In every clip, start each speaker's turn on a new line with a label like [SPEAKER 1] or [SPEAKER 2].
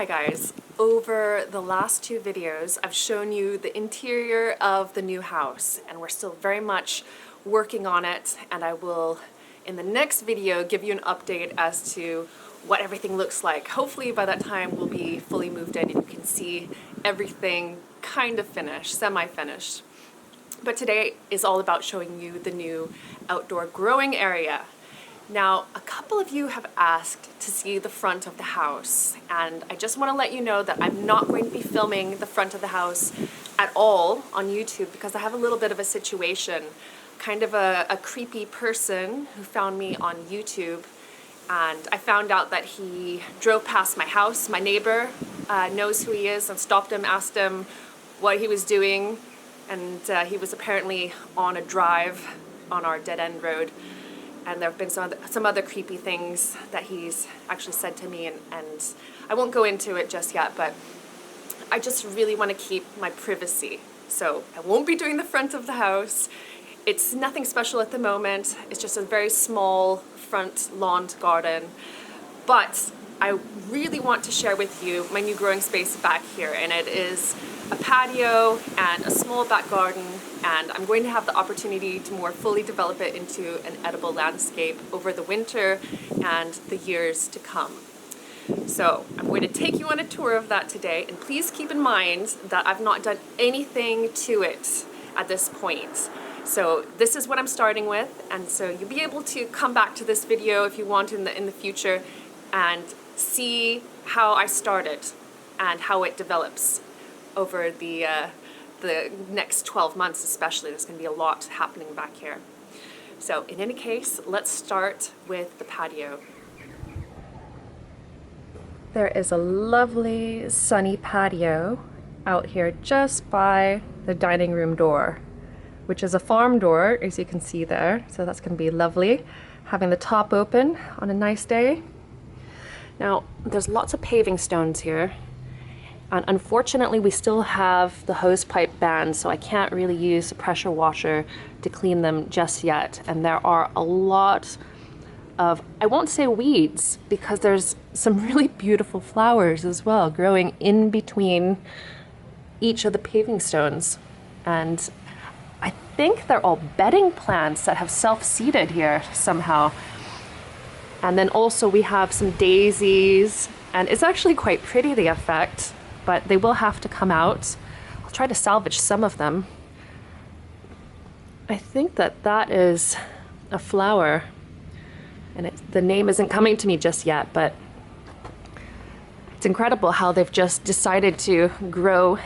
[SPEAKER 1] Hi guys, over the last two videos I've shown you the interior of the new house and we're still very much working on it, and I will in the next video give you an update as to what everything looks like. Hopefully by that time we'll be fully moved in and you can see everything kind of finished, semi-finished. But today is all about showing you the new outdoor growing area. Now, a couple of you have asked to see the front of the house, and I just want to let you know that I'm not going to be filming the front of the house at all on YouTube because I have a little bit of a situation. Kind of a creepy person who found me on YouTube, and I found out that he drove past my house. My neighbor knows who he is and stopped him, asked him what he was doing, and he was apparently on a drive on our dead-end road. And there have been some other creepy things that he's actually said to me, and I won't go into it just yet, but I just really want to keep my privacy. So I won't be doing the front of the house. It's nothing special at the moment. It's just a very small front lawned garden. But I really want to share with you my new growing space back here, and it is a patio and a small back garden, and I'm going to have the opportunity to more fully develop it into an edible landscape over the winter and the years to come. So I'm going to take you on a tour of that today, and please keep in mind that I've not done anything to it at this point. So this is what I'm starting with, and so you'll be able to come back to this video if you want in the future and see how I started and how it develops over the next 12 months especially. There's going to be a lot happening back here. So in any case, let's start with the patio. There is a lovely sunny patio out here just by the dining room door, which is a farm door, as you can see there. So that's going to be lovely, having the top open on a nice day. Now, there's lots of paving stones here. And unfortunately, we still have the hose pipe banned, so I can't really use a pressure washer to clean them just yet. And there are a lot of, I won't say weeds, because there's some really beautiful flowers as well growing in between each of the paving stones. And I think they're all bedding plants that have self-seeded here somehow. And then also we have some daisies, and it's actually quite pretty, the effect. But they will have to come out. I'll try to salvage some of them. I think that is a flower, and the name isn't coming to me just yet, but it's incredible how they've just decided to grow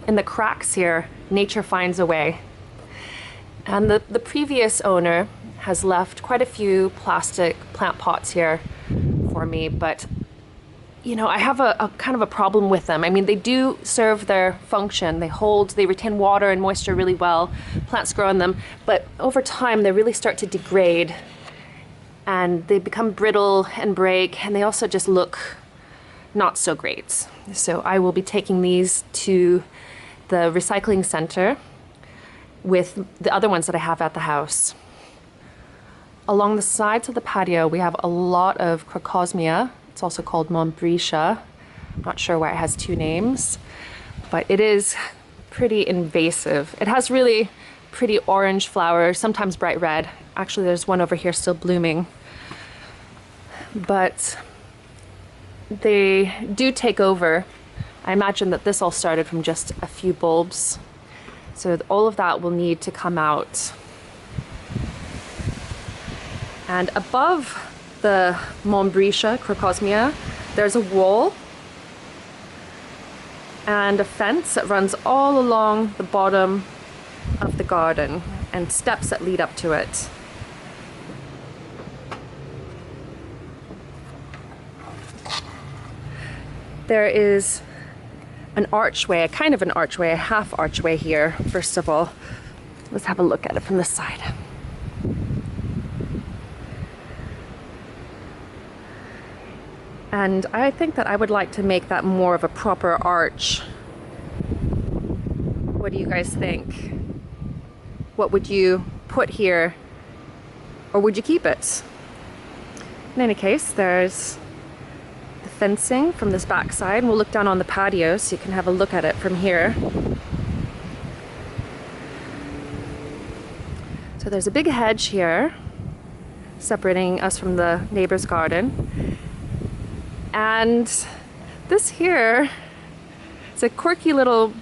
[SPEAKER 1] in the cracks here. Nature finds a way. And the previous owner has left quite a few plastic plant pots here for me, but you know, I have a kind of a problem with them. I mean, they do serve their function. They retain water and moisture really well. Plants grow in them, but over time they really start to degrade and they become brittle and break, and they also just look not so great. So I will be taking these to the recycling center with the other ones that I have at the house. Along the sides of the patio, we have a lot of crocosmia. It's also called Montbretia. I'm not sure why it has two names, but it is pretty invasive. It has really pretty orange flowers, sometimes bright red. Actually, there's one over here still blooming. But they do take over. I imagine that this all started from just a few bulbs. So all of that will need to come out. And above the Montbretia crocosmia, there's a wall and a fence that runs all along the bottom of the garden and steps that lead up to it. There is an archway, a kind of an archway, a half archway here. First of all, let's have a look at it from this side. And I think that I would like to make that more of a proper arch. What do you guys think? What would you put here? Or would you keep it? In any case, there's the fencing from this back side. We'll look down on the patio so you can have a look at it from here. So there's a big hedge here separating us from the neighbor's garden. And this here, it's a quirky little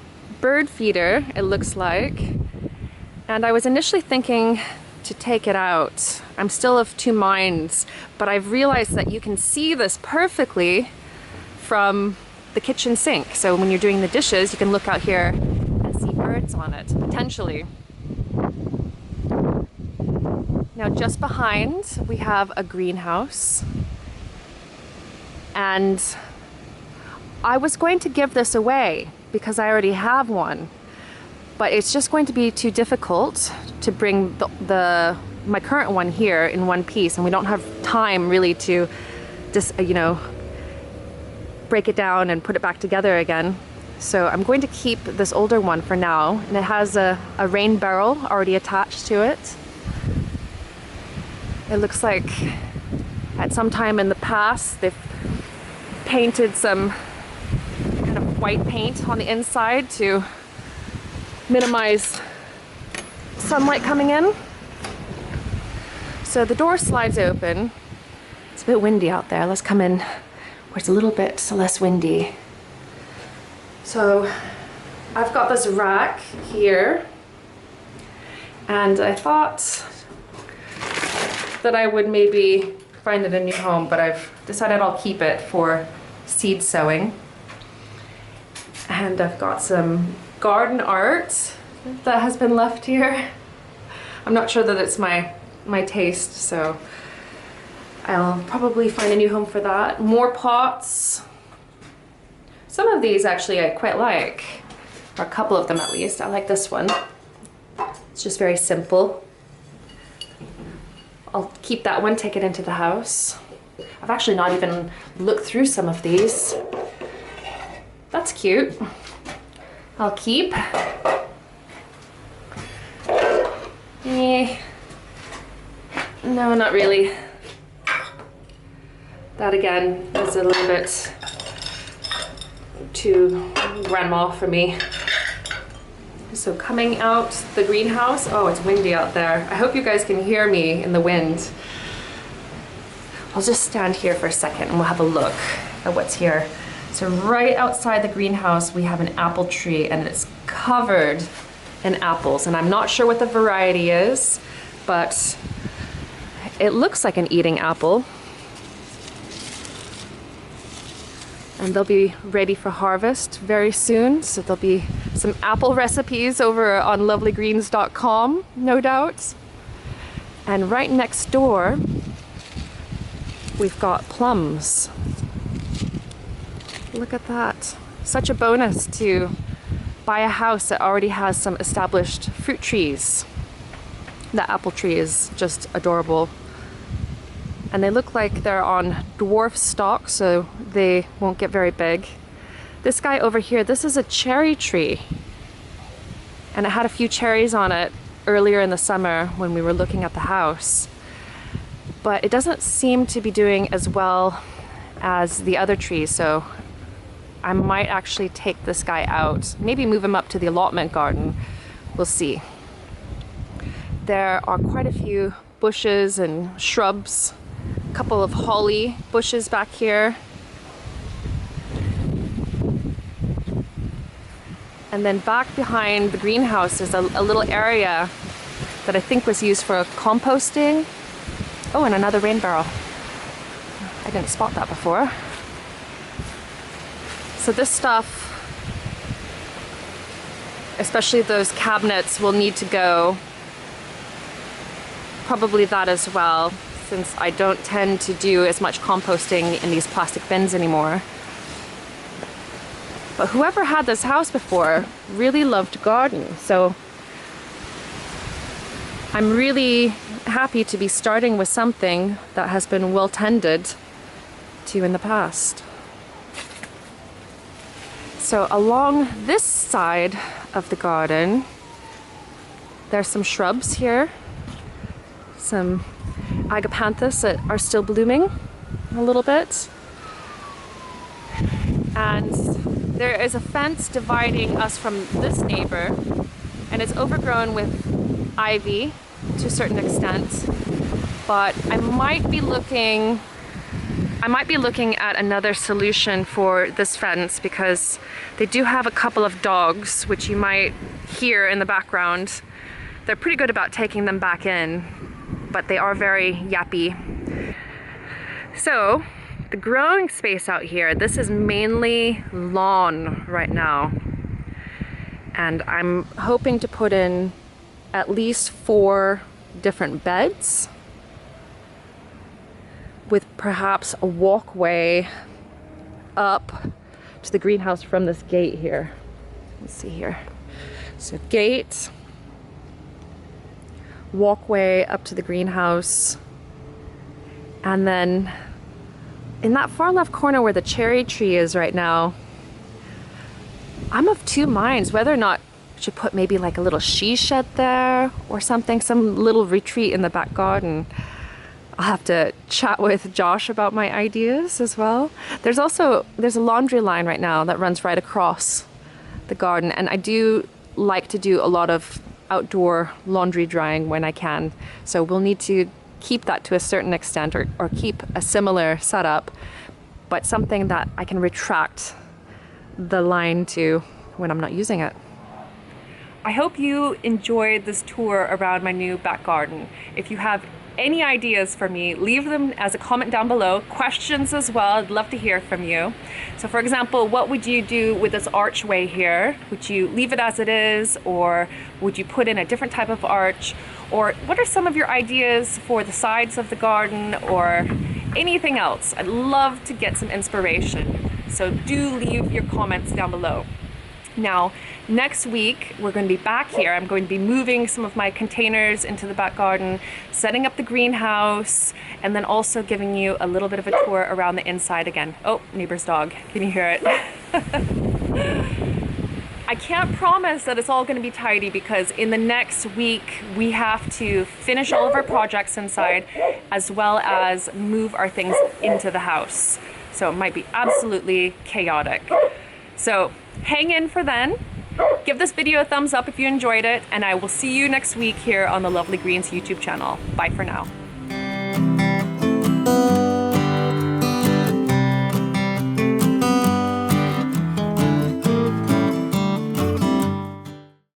[SPEAKER 1] bird feeder, it looks like. And I was initially thinking to take it out. I'm still of two minds, but I've realized that you can see this perfectly from the kitchen sink. So when you're doing the dishes, you can look out here and see birds on it, potentially. Now just behind, we have a greenhouse. And I was going to give this away because I already have one, but it's just going to be too difficult to bring my current one here in one piece, and we don't have time really to just, break it down and put it back together again. So I'm going to keep this older one for now, and it has a rain barrel already attached to it. It looks like at some time in the past they've painted some kind of white paint on the inside to minimize sunlight coming in. So the door slides open. It's a bit windy out there. Let's come in where it's a little bit less windy. So I've got this rack here, and I thought that I would maybe find it a new home, but I've decided I'll keep it for seed sowing. And I've got some garden art that has been left here. I'm not sure that it's my taste, so I'll probably find a new home for that. More pots. Some of these actually I quite like, or a couple of them at least. I like this one. It's just very simple. I'll keep that one, take it into the house. I've actually not even looked through some of these. That's cute. I'll keep. No, not really. That again is a little bit too grandma for me. So coming out the greenhouse, oh, it's windy out there. I hope you guys can hear me in the wind. I'll just stand here for a second and we'll have a look at what's here. So right outside the greenhouse, we have an apple tree, and it's covered in apples. And I'm not sure what the variety is, but it looks like an eating apple. And they'll be ready for harvest very soon. So there'll be some apple recipes over on lovelygreens.com, no doubt. And right next door, we've got plums. Look at that. Such a bonus to buy a house that already has some established fruit trees. The apple tree is just adorable. And they look like they're on dwarf stalk, so they won't get very big. This guy over here, this is a cherry tree. And it had a few cherries on it earlier in the summer when we were looking at the house. But it doesn't seem to be doing as well as the other trees, so I might actually take this guy out. Maybe move him up to the allotment garden. We'll see. There are quite a few bushes and shrubs. A couple of holly bushes back here. And then back behind the greenhouse is a little area that I think was used for composting. Oh, and another rain barrel. I didn't spot that before. So this stuff, especially those cabinets, will need to go. Probably that as well, since I don't tend to do as much composting in these plastic bins anymore. But whoever had this house before really loved to garden, so I'm really happy to be starting with something that has been well tended to in the past. So along this side of the garden, there's some shrubs here. Some agapanthus that are still blooming a little bit. And there is a fence dividing us from this neighbor, and it's overgrown with ivy to a certain extent. But I might be looking at another solution for this fence, because they do have a couple of dogs, which you might hear in the background. They're pretty good about taking them back in, but they are very yappy. So the growing space out here, this is mainly lawn right now. And I'm hoping to put in at least 4 different beds with perhaps a walkway up to the greenhouse from this gate here. Let's see here. So gate, walkway up to the greenhouse, and then in that far left corner where the cherry tree is right now, I'm of 2 minds whether or not I should put maybe like a little she shed there or something, some little retreat in the back garden. I'll have to chat with Josh about my ideas as well. There's a laundry line right now that runs right across the garden, and I do like to do a lot of outdoor laundry drying when I can. So we'll need to keep that to a certain extent, or keep a similar setup, but something that I can retract the line to when I'm not using it. I hope you enjoyed this tour around my new back garden. If you have any ideas for me, leave them as a comment down below. Questions as well, I'd love to hear from you. So for example, what would you do with this archway here? Would you leave it as it is, or would you put in a different type of arch? Or what are some of your ideas for the sides of the garden, or anything else? I'd love to get some inspiration. So do leave your comments down below. Now, next week, we're going to be back here. I'm going to be moving some of my containers into the back garden, setting up the greenhouse, and then also giving you a little bit of a tour around the inside again. Oh, neighbor's dog. Can you hear it? I can't promise that it's all going to be tidy, because in the next week, we have to finish all of our projects inside, as well as move our things into the house. So it might be absolutely chaotic. So hang in for then. Give this video a thumbs up if you enjoyed it, and I will see you next week here on the Lovely Greens YouTube channel. Bye for now.